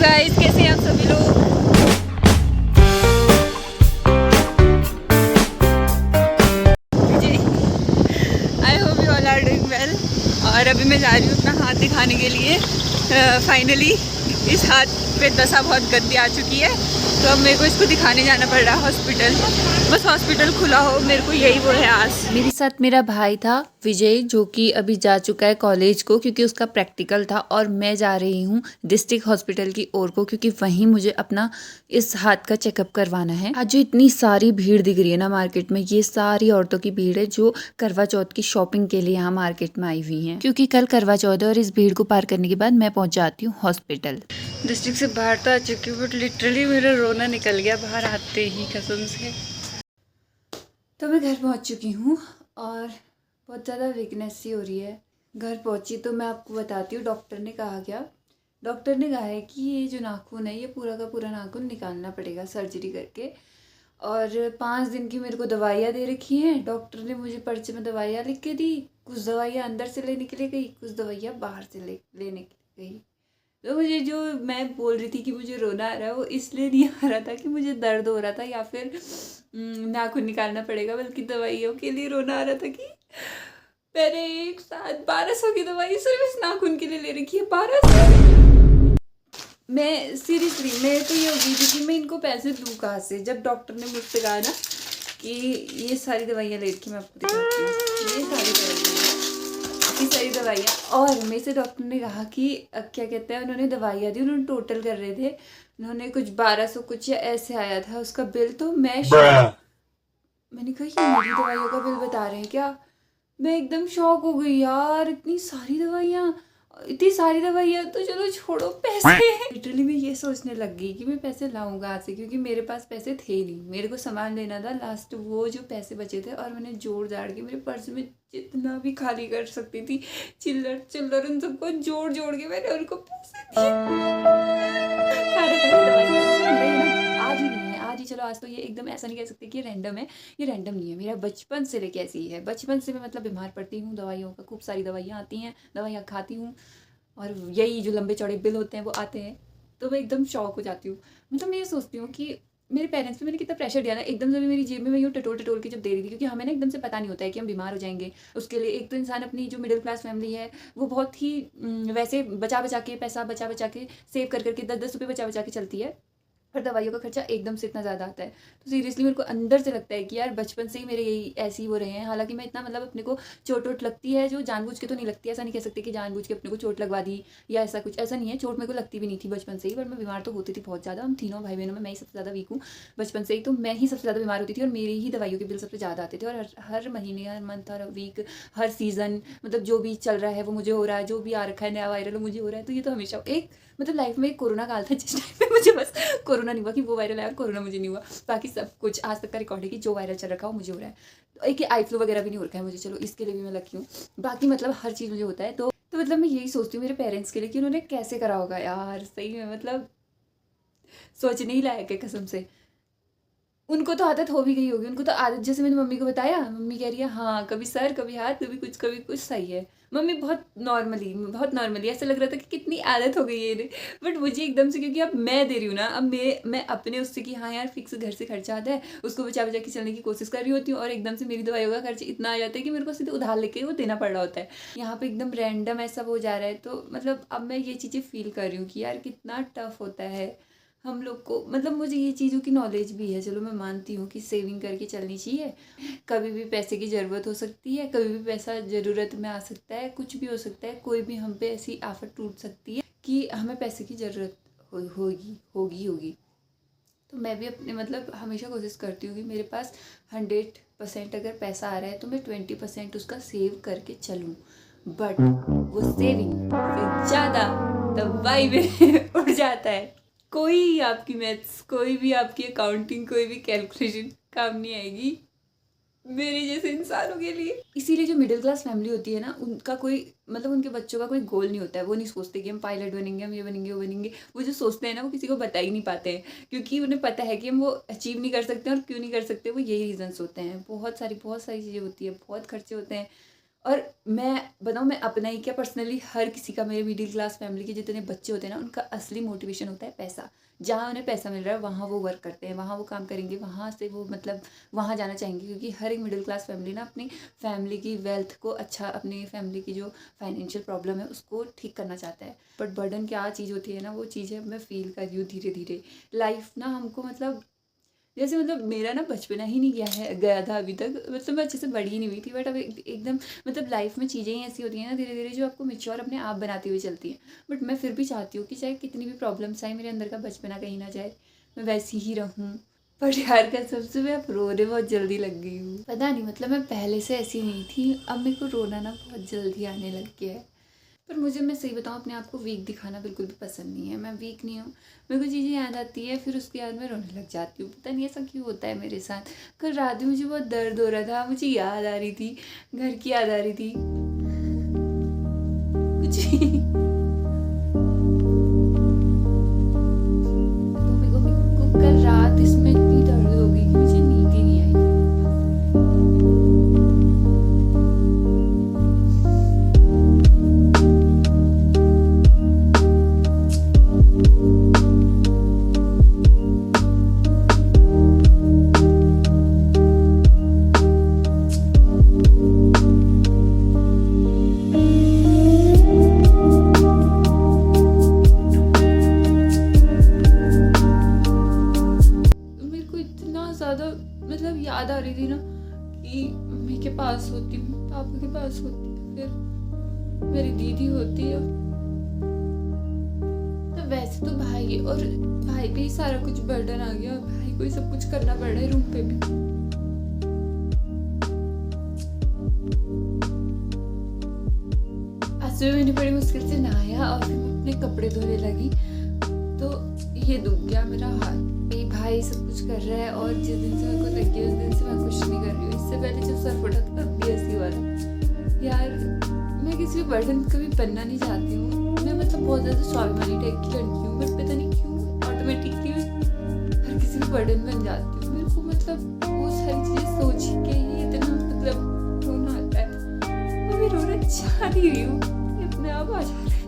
Guys, कैसे हैं आप सभी लोग। I hope you all are doing well. और अभी मैं जा रही हूँ अपना हाथ दिखाने के लिए। फाइनली इस हाथ पे दशा बहुत गंदी आ चुकी है, तो अब मेरे को इसको दिखाने जाना पड़ रहा है हॉस्पिटल। बस हॉस्पिटल खुला हो, मेरे को यही वो है आस। मेरे साथ मेरा भाई था विजय, जो कि अभी जा चुका है कॉलेज को क्योंकि उसका प्रैक्टिकल था, और मैं जा रही हूँ डिस्ट्रिक्ट हॉस्पिटल की ओर को क्योंकि वहीं मुझे अपना इस हाथ का चेकअप करवाना है। आज जो इतनी सारी भीड़ दिख रही है ना मार्केट में, ये सारी औरतों की भीड़ है जो करवा चौथ की शॉपिंग के लिए यहाँ मार्केट में आई हुई है, क्योंकि कल करवा चौथ है। और इस भीड़ को पार करने के बाद मैं पहुँच जाती हूँ हॉस्पिटल। डिस्ट्रिक्ट से बाहर तो आ चुकी हूँ, बट लिटरली मेरा रोना निकल गया बाहर आते ही, कसम से। तो मैं घर पहुंच चुकी हूँ और बहुत ज़्यादा वीकनेस सी हो रही है। घर पहुंची तो मैं आपको बताती हूँ डॉक्टर ने कहा क्या। डॉक्टर ने कहा है कि ये जो नाखून है, ये पूरा का पूरा नाखून निकालना पड़ेगा सर्जरी करके। और 5 दिन की मेरे को दवाइयाँ दे रखी हैं। डॉक्टर ने मुझे पर्चे में दवाइयाँ लिख के दी। कुछ दवाइयाँ अंदर से लेने के लिए गई, कुछ दवाइयाँ बाहर से लेने के लिए गई। तो मुझे जो मैं बोल रही थी कि मुझे रोना आ रहा है, वो इसलिए नहीं आ रहा था कि मुझे दर्द हो रहा था या फिर नाखून निकालना पड़ेगा, बल्कि दवाइयों के लिए रोना आ रहा था कि मैंने एक साथ 1200 की दवाई सिर्फ इस नाखून के लिए ले रखी है। 1200! मैं सीरियसली, मैं तो ये हो गई थी कि मैं इनको पैसे दूँ कहाँ से, जब डॉक्टर ने मुझसे कहा ना कि ये सारी दवाइयाँ ले रखी, मैं आपको दिखाती हूँ। ये सारी दवाइयाँ, और मेरे से डॉक्टर ने कहा कि क्या कहते हैं, उन्होंने दवाइयाँ दी, उन्होंने टोटल कर रहे थे, उन्होंने कुछ 1200 कुछ या ऐसे आया था उसका बिल। तो मैंने कहा ये मेरी दवाइयों का बिल बता रहे हैं क्या। मैं एकदम शॉक हो गई यार, इतनी सारी दवाइयाँ तो चलो छोड़ो, पैसे। लिटरली मैं ये सोचने लग गई कि मैं पैसे लाऊं कहाँ से, क्योंकि मेरे पास पैसे थे नहीं। मेरे को सामान लेना था, लास्ट वो जो पैसे बचे थे, और मैंने जोड़ जाड़ के मेरे पर्स में जितना भी खाली कर सकती थी, चिल्लर चिल्लर उन सबको जोड़ जोड़ के मैंने उनको पैसे दिए। आज ही नहीं है, आज ही चलो, आज तो ये एकदम ऐसा नहीं कह सकते कि ये रैंडम है। ये रैंडम नहीं है, मेरा बचपन से लेके ऐसी ही है। बचपन से मैं मतलब बीमार पड़ती हूँ, दवाइयों का खूब सारी दवाइयाँ आती हैं, दवाइयाँ खाती हूँ, और यही जो लंबे चौड़े बिल होते हैं वो आते हैं, तो मैं एकदम शॉक हो जाती हूँ। मतलब मैं ये सोचती हूँ कि मेरे पेरेंट्स पे मैंने कितना प्रेशर दिया ना, एकदम से भी मेरी जेब में मैं यूँ टटोल टटोल के जब दे रही थी, क्योंकि हमें ना एकदम से पता नहीं होता है कि हम बीमार हो जाएंगे। उसके लिए एक तो इंसान अपनी जो मिडिल क्लास फैमिली है वो बहुत ही वैसे बचा बचा के पैसा बचा बचा के सेव कर करके 10-10 रुपये बचा बचा के चलती है, पर दवाइयों का खर्चा एकदम से इतना ज़्यादा आता है। तो सीरियसली मेरे को अंदर से लगता है कि यार बचपन से ही मेरे यही ऐसे ही वो रहे हैं। हालांकि मैं इतना मतलब अपने को चोट वोट लगती है जो जानबूझ के तो नहीं लगती, ऐसा नहीं कह सकते कि जानबूझ के अपने को चोट लगवा दी या ऐसा कुछ, ऐसा नहीं है। चोट मेरे को लगती भी नहीं थी बचपन से ही, पर मैं बीमार तो होती थी बहुत ज़्यादा। हम तीनों भाई बहनों में मैं ही सबसे ज़्यादा वीक हूँ बचपन से ही, तो मैं ही सबसे ज़्यादा बीमार होती थी, और मेरी ही दवाइयों के बिल सबसे ज़्यादा आते थे। और हर महीने, हर मंथ, हर वीक, हर सीज़न, मतलब जो भी चल रहा है वो मुझे हो रहा है, जो भी आ रखा है नया वायरल वो मुझे हो रहा है। तो ये तो हमेशा एक मतलब लाइफ में एक कोरोना काल था जिस टाइम पे मुझे बस कोरोना नहीं हुआ कि वो वायरल है और कोरोना मुझे नहीं हुआ। बाकी सब कुछ आज तक का रिकॉर्ड है कि जो वायरल चल रखा है वो मुझे हो रहा है। तो एक आई फ्लू वगैरह भी नहीं हो रखा है मुझे, चलो इसके लिए भी मैं लकी हूँ। बाकी मतलब हर चीज़ मुझे होता है। तो मतलब मैं यही सोचती हूँ मेरे पेरेंट्स के लिए कि उन्होंने कैसे करा होगा यार, सही में मतलब सोचने ही लायक है कसम से। उनको तो आदत हो भी गई होगी, उनको तो आदत, जैसे मैंने मम्मी को बताया, मम्मी कह रही है हाँ कभी सर कभी हाथ कभी कुछ सही है। मम्मी बहुत नॉर्मली ऐसा लग रहा था कि कितनी आदत हो गई है इन्हें। बट मुझे एकदम से, क्योंकि अब मैं दे रही हूँ ना, अब मैं अपने उससे कि हाँ यार फिक्स घर से खर्चा आता है, उसको बचा बचा के चलने की कोशिश कर रही होती हूँ, और एकदम से मेरी दवाइयों का खर्च इतना आ जाता है कि मेरे को सीधे उधार लेके वो देना पड़ रहा होता है। यहाँ पे एकदम रैंडम ऐसा हो जा रहा है। तो मतलब अब मैं ये चीज़ें फील कर रही हूँ कि यार कितना टफ होता है हम लोग को। मतलब मुझे ये चीज़ों की नॉलेज भी है, चलो मैं मानती हूँ कि सेविंग करके चलनी चाहिए। कभी भी पैसे की ज़रूरत हो सकती है, कभी भी पैसा ज़रूरत में आ सकता है, कुछ भी हो सकता है, कोई भी हम पे ऐसी आफत टूट सकती है कि हमें पैसे की ज़रूरत होगी। तो मैं भी अपने मतलब हमेशा कोशिश करती हूँ कि मेरे पास 100% अगर पैसा आ रहा है तो मैं 20% उसका सेव करके चलूँ। बट वो सेविंग से ज़्यादा दवाई में उड़ जाता है। कोई आपकी मैथ्स, कोई भी आपकी अकाउंटिंग, कोई भी कैलकुलेशन काम नहीं आएगी मेरे जैसे इंसानों के लिए। इसीलिए जो मिडिल क्लास फैमिली होती है ना, उनका कोई मतलब उनके बच्चों का कोई गोल नहीं होता है। वो नहीं सोचते कि हम पायलट बनेंगे, हम ये बनेंगे वो बनेंगे। वो जो सोचते हैं ना वो किसी को बता ही नहीं पाते हैं, क्योंकि उन्हें पता है कि हम वो अचीव नहीं कर सकते। और क्यों नहीं कर सकते, वो यही रीजंस होते हैं। बहुत सारी चीज़ें होती है, बहुत खर्चे होते हैं। और मैं बताऊँ, मैं अपना ही क्या, पर्सनली हर किसी का, मेरे मिडिल क्लास फैमिली के जितने बच्चे होते हैं ना, उनका असली मोटिवेशन होता है पैसा। जहाँ उन्हें पैसा मिल रहा है वहाँ वो वर्क करते हैं, वहाँ वो काम करेंगे, वहाँ से वो मतलब वहाँ जाना चाहेंगे, क्योंकि हर एक मिडिल क्लास फैमिली ना अपनी फैमिली की वेल्थ को अच्छा, अपनी फैमिली की जो फाइनेंशियल प्रॉब्लम है उसको ठीक करना चाहता है। बट बर्डन क्या चीज़ होती है ना, वो चीज़ है, मैं फील कर रही हूँ धीरे धीरे। लाइफ ना हमको मतलब, जैसे मतलब मेरा ना बचपना ही नहीं गया था अभी तक, मतलब मैं अच्छे से बड़ी ही नहीं हुई थी, बट अब एकदम मतलब लाइफ में चीज़ें ही ऐसी होती हैं ना धीरे धीरे, जो आपको मेच्योर अपने आप बनाती हुई चलती हैं। बट मैं फिर भी चाहती हूँ कि चाहे कितनी भी प्रॉब्लम्स आए, मेरे अंदर का बचपना कहीं ना जाए, मैं वैसी ही रहूँ। पर यार कसम से मैं अब रोने बहुत जल्दी लग गई हूँ, पता नहीं, मतलब मैं पहले से ऐसी नहीं थी, अब मेरे को रोना ना बहुत जल्दी आने लग गया है। पर मुझे, मैं सही बताऊँ, अपने आप को वीक दिखाना बिल्कुल भी पसंद नहीं है। मैं वीक नहीं हूँ, मेरे को चीज़ें याद आती है, फिर उसके बाद मैं रोने लग जाती हूँ। पता नहीं ऐसा क्यों होता है मेरे साथ। कल रात में मुझे बहुत दर्द हो रहा था, मुझे याद आ रही थी, घर की याद आ रही थी, कुछ भी। तो मेरे को कल रात इसमें इतनी दर्द हो गई कि मुझे नींद ही नहीं आई। मेरे को इतना ज़्यादा मतलब याद आ रही थी ना कि मम्मी के पास होती, पापा के पास होती, फिर मेरी दीदी होती है, तो वैसे तो भाई, और भाई पे ही सारा कुछ बर्डन आ गया, भाई को ही सब कुछ करना पड़ रहा है, रूम पे भी। आज सुबह मैंने बड़ी मुश्किल से नहाया और फिर मैं अपने कपड़े धोने लगी, तो ये दुख गया मेरा हाथ। ये भाई सब कुछ कर रहा है, और जिस दिन से मेरे को लगी उस दिन से मैं कुछ नहीं कर रही हूँ। इससे पहले जब सर फटा था तब भी ऐसी हुआ था। यार मैं किसी भी बर्डन कभी बनना नहीं चाहती हूँ, मैं मतलब बहुत ज़्यादा स्वाभिमानी टाइप की लड़की हूँ, बट पता नहीं क्यों ऑटोमेटिकली मैं हर किसी भी बर्डन बन जाती हूँ। मेरे को मतलब वो सारी चीज़ें सोच के ही इतना मतलब रोना आता है, मैं भी रोना चाह नहीं रही हूँ, अपने आप आ जा रहा है।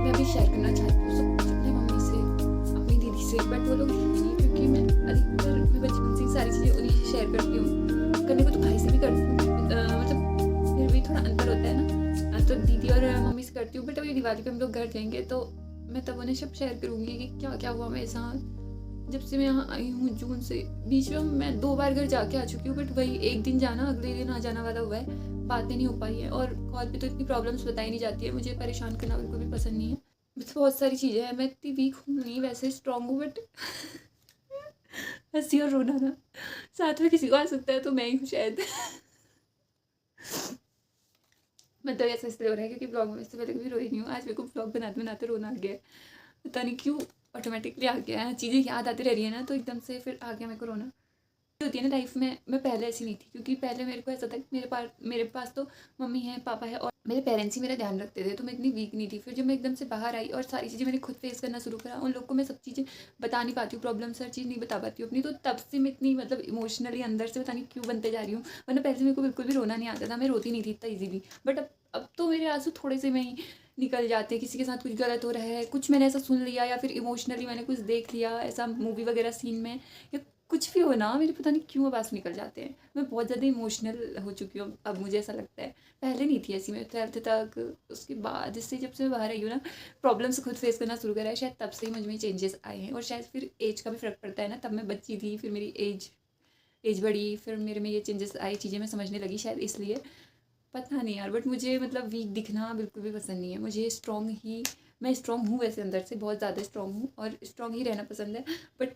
मैं भी शेयर करना चाहती हूँ सब कुछ अपनी मम्मी से, अपनी दीदी से, बट वो लोग नहीं, क्योंकि मैं अधिकतर मैं बचपन से ही सारी चीज़ें उन्हीं से शेयर करती हूँ। करने को तो भाई से भी करती हूँ, मतलब फिर भी थोड़ा अंतर होता है ना, तो दीदी और मम्मी से करती हूँ। बट अभी दिवाली पे हम लोग घर जाएंगे तो मैं तब उन्हें सब शेयर करूँगी कि क्या क्या हुआ मेरे साथ। जब से मैं यहाँ आई हूँ जून से, बीच में मैं 2 बार घर जाके आ चुकी हूँ, बट वही एक दिन जाना अगले दिन आ जाना वाला हुआ है, बातें नहीं हो पाई है, और कॉल पे तो इतनी प्रॉब्लम्स बताई नहीं जाती है। मुझे परेशान करना बिल्कुल भी पसंद नहीं है, बस बहुत सारी चीज़ें हैं। मैं इतनी वीक हूँ नहीं, वैसे स्ट्रॉन्ग हूँ, बट हंसी और रोना ना साथ में किसी को आ सकता है, तो मैं ही हूँ शायद। मतलब ऐसा इसलिए हो रहा है क्योंकि ब्लॉग में इससे पहले कभी रोई नहीं हूँ, आज मेरे को ब्लॉग बनाते बनाते रोना आ गया है, पता नहीं क्यों ऑटोमेटिकली आ गया है। चीज़ें याद आती रह रही है ना, तो एकदम से फिर आ गया मेरे को रोना। होती है ना लाइफ में, मैं पहले ऐसी नहीं थी, क्योंकि पहले मेरे को ऐसा था कि मेरे पास तो मम्मी है, पापा है, और मेरे पेरेंट्स ही मेरा ध्यान रखते थे, तो मैं इतनी वीक नहीं थी। फिर जब मैं एकदम से बाहर आई और सारी चीज़ें मैंने खुद फेस करना शुरू करा, उन लोग को मैं सब चीज़ें बता नहीं पाती हूँ, प्रॉब्लम्स हर चीज़ नहीं बता पाती हूँ अपनी, तो तब से मैं इतनी मतलब इमोशनली अंदर से पता नहीं क्यों बनते जा रही हूँ। वरना पहले से मेरे को बिल्कुल भी रोना नहीं आता था, मैं रोती नहीं थी इतना ईजीली, बट अब तो मेरे आंसू थोड़े से में ही निकल जाते हैं। किसी के साथ कुछ गलत हो रहा है, कुछ मैंने ऐसा सुन लिया, या फिर इमोशनली मैंने कुछ देख लिया ऐसा मूवी वगैरह सीन में, या कुछ भी हो ना, मेरे पता नहीं क्यों अब आंसू निकल जाते हैं। मैं बहुत ज़्यादा इमोशनल हो चुकी हूँ अब, मुझे ऐसा लगता है। पहले नहीं थी ऐसी मैं 12th तक, उसके बाद जिससे जब से मैं बाहर आई हूँ ना, प्रॉब्लम्स खुद फेस करना शुरू करा है, शायद तब से ही मुझ में चेंजेस आए हैं। और शायद फिर एज का भी फ़र्क पड़ता है ना, तब मैं बच्ची थी, फिर मेरी एज बढ़ी, फिर मेरे में ये चेंजेस आए, चीज़ें मैं समझने लगी, शायद इसलिए, पता नहीं यार। बट मुझे मतलब वीक दिखना बिल्कुल भी पसंद नहीं है, मुझे स्ट्रॉन्ग ही, मैं स्ट्रॉन्ग हूँ वैसे, अंदर से बहुत ज़्यादा स्ट्रॉन्ग हूँ और स्ट्रॉन्ग ही रहना पसंद है, बट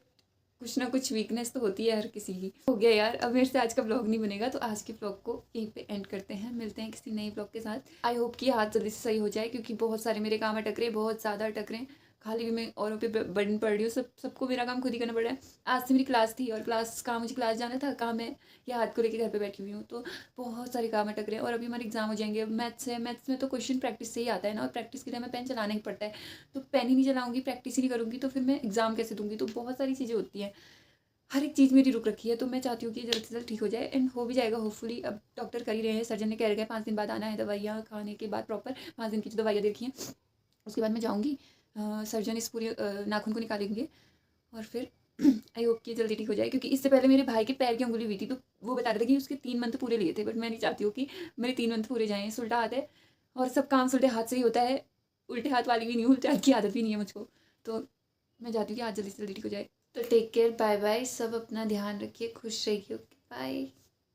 कुछ ना कुछ वीकनेस तो होती है हर किसी की। हो गया यार, अब मेरे से आज का ब्लॉग नहीं बनेगा, तो आज के ब्लॉग को यहीं पे एंड करते हैं। मिलते हैं किसी नए ब्लॉग के साथ। आई होप कि हाथ जल्दी से सही हो जाए, क्योंकि बहुत सारे मेरे काम अटक रहे, बहुत ज़्यादा अटक रहे हैं, खाली भी मैं औरों पे बर्डन पड़ रही हूँ, सबको मेरा काम खुद ही करना पड़ रहा है। आज से मेरी क्लास थी, और मुझे क्लास जाना था, काम है या हाथ को लेकर घर पे बैठी हुई हूँ, तो बहुत सारे काम अटक रहे हैं। और अभी हमारे एग्जाम हो जाएंगे। मैथ्स है, मैथ्स में तो क्वेश्चन प्रैक्टिस से ही आता है ना, और प्रैक्टिस के लिए हमें पेन चलाना ही पड़ता है, तो पेन ही नहीं चलाऊंगी, प्रैक्टिस ही नहीं करूँगी, तो फिर मैं एग्जाम कैसे दूँगी। तो बहुत सारी चीज़ें होती हैं, हर एक चीज़ मेरी रुक रखी है, तो मैं चाहती हूँ कि जल्द से जल्द ठीक हो जाए एंड हो भी जाएगा होपफुली। अब डॉक्टर कर ही रहे हैं, सर्जन ने कह रखा है 5 दिन बाद आना है, दवाइयाँ खाने के बाद प्रॉपर 5 दिन की जो दवाइयाँ दे रखी हैं उसके बाद मैं जाऊँगी। सर्जन इस पूरे नाखून को निकालेंगे और फिर आई होप कि जल्दी ठीक हो जाए, क्योंकि इससे पहले मेरे भाई के पैर की अंगुली हुई थी, तो वो बता रहे थे कि उसके 3 मंथ पूरे लिए थे, बट मैं नहीं चाहती हूँ कि मेरे 3 मंथ पूरे जाएँ। उल्टा हाथ है और सब काम उल्टे हाथ से ही होता है, उल्टे हाथ वाली भी नहीं हूँ, उल्टे हाथ की आदत भी नहीं है मुझको, तो मैं चाहती हूँ कि आज जल्दी से जल्दी ठीक हो जाए। तो टेक केयर, बाय बाय, सब अपना ध्यान रखिए, खुश रहिए, ओके बाय।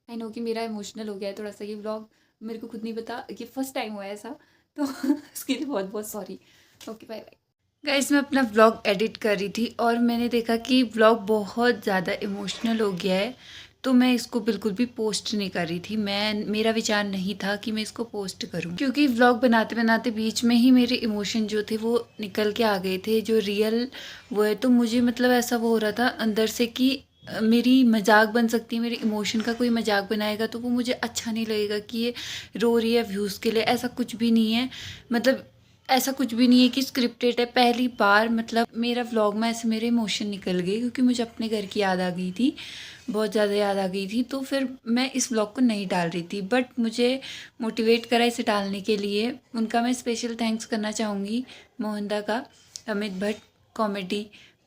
आई नो कि मेरा इमोशनल हो गया है थोड़ा सा ये व्लॉग, मेरे को खुद नहीं पता, ये फर्स्ट टाइम हुआ है ऐसा, तो उसके लिए बहुत बहुत sorry. Okay bye bye. Guys, मैं अपना व्लॉग एडिट कर रही थी और मैंने देखा कि व्लॉग बहुत ज़्यादा इमोशनल हो गया है, तो मैं इसको बिल्कुल भी पोस्ट नहीं कर रही थी। मेरा विचार नहीं था कि मैं इसको पोस्ट करूं, क्योंकि व्लॉग बनाते बनाते बीच में ही मेरे इमोशन जो थे वो निकल के आ गए थे, जो रियल वो है। तो मुझे मतलब ऐसा वो हो रहा था अंदर से कि मेरी मजाक बन सकती है, मेरे इमोशन का कोई मजाक बनाएगा तो वो मुझे अच्छा नहीं लगेगा कि ये रो रही है व्यूज़ के लिए। ऐसा कुछ भी नहीं है, मतलब ऐसा कुछ भी नहीं है कि स्क्रिप्टेड है। पहली बार मतलब मेरा व्लॉग में ऐसे मेरे इमोशन निकल गए, क्योंकि मुझे अपने घर की याद आ गई थी, बहुत ज़्यादा याद आ गई थी। तो फिर मैं इस व्लॉग को नहीं डाल रही थी, बट मुझे मोटिवेट करा इसे डालने के लिए। उनका मैं स्पेशल थैंक्स करना चाहूँगी, मोहनदा का, अमित भट्ट,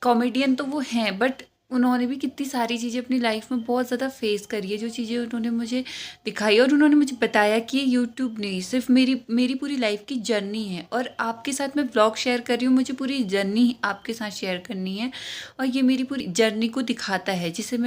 कॉमेडियन तो वो हैं, बट उन्होंने भी कितनी सारी चीज़ें अपनी लाइफ में बहुत ज़्यादा फेस करी है, जो चीज़ें उन्होंने मुझे दिखाई और उन्होंने मुझे बताया कि ये यूट्यूब नहीं, सिर्फ मेरी पूरी लाइफ की जर्नी है। और आपके साथ मैं व्लॉग शेयर कर रही हूँ, मुझे पूरी जर्नी आपके साथ शेयर करनी है, और ये मेरी पूरी जर्नी को दिखाता है, जिसे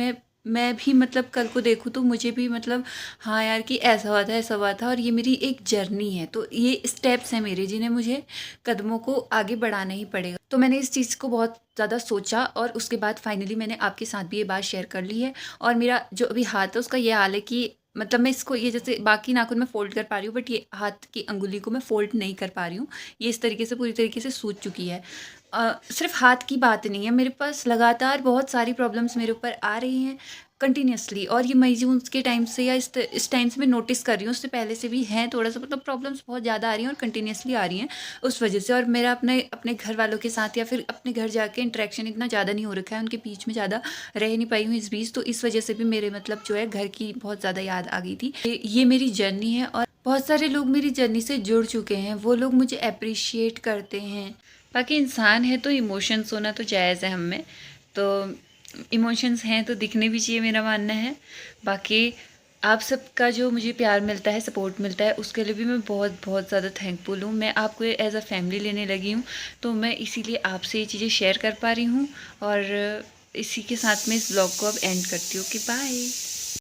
मैं भी मतलब कल को देखूँ तो मुझे भी मतलब हाँ यार कि ऐसा हुआ था, ऐसा हुआ था, और ये मेरी एक जर्नी है। तो ये स्टेप्स हैं मेरे, जिन्हें मुझे कदमों को आगे बढ़ाना ही पड़ेगा। तो मैंने इस चीज़ को बहुत ज़्यादा सोचा और उसके बाद फाइनली मैंने आपके साथ भी ये बात शेयर कर ली है। और मेरा जो अभी हाथ है उसका ये हाल है कि मतलब मैं इसको ये जैसे बाकी नाखून में फ़ोल्ड कर पा रही हूँ, बट ये हाथ की अंगुली को मैं फ़ोल्ड नहीं कर पा रही हूँ। ये इस तरीके से पूरी तरीके से सूज चुकी है। सिर्फ हाथ की बात नहीं है, मेरे पास लगातार बहुत सारी प्रॉब्लम्स मेरे ऊपर आ रही हैं कंटिन्यूसली, और ये मई जून के टाइम से या इस टाइम से मैं नोटिस कर रही हूँ, उससे पहले से भी हैं थोड़ा सा, मतलब प्रॉब्लम्स बहुत ज़्यादा आ रही हैं और कंटिन्यूसली आ रही हैं उस वजह से। और मेरा अपने घर वालों के साथ या फिर अपने घर जाके इंटरेक्शन इतना ज़्यादा नहीं हो रखा है, उनके बीच में ज़्यादा रह नहीं पाई हूँ इस बीच, तो इस वजह से भी मेरे मतलब जो है घर की बहुत ज़्यादा याद आ गई थी। ये मेरी जर्नी है और बहुत सारे लोग मेरी जर्नी से जुड़ चुके हैं, वो लोग मुझे अप्रिशिएट करते हैं। बाकी इंसान है तो इमोशंस होना तो जायज़ है हम में, तो इमोशंस हैं तो दिखने भी चाहिए, मेरा मानना है। बाकी आप सबका जो मुझे प्यार मिलता है, सपोर्ट मिलता है, उसके लिए भी मैं बहुत बहुत ज़्यादा थैंकफुल हूँ। मैं आपको एज अ फैमिली लेने लगी हूँ, तो मैं इसीलिए आपसे ये चीज़ें शेयर कर पा रही हूँ। और इसी के साथ में इस ब्लॉग को अब एंड करती हूँ कि बाय।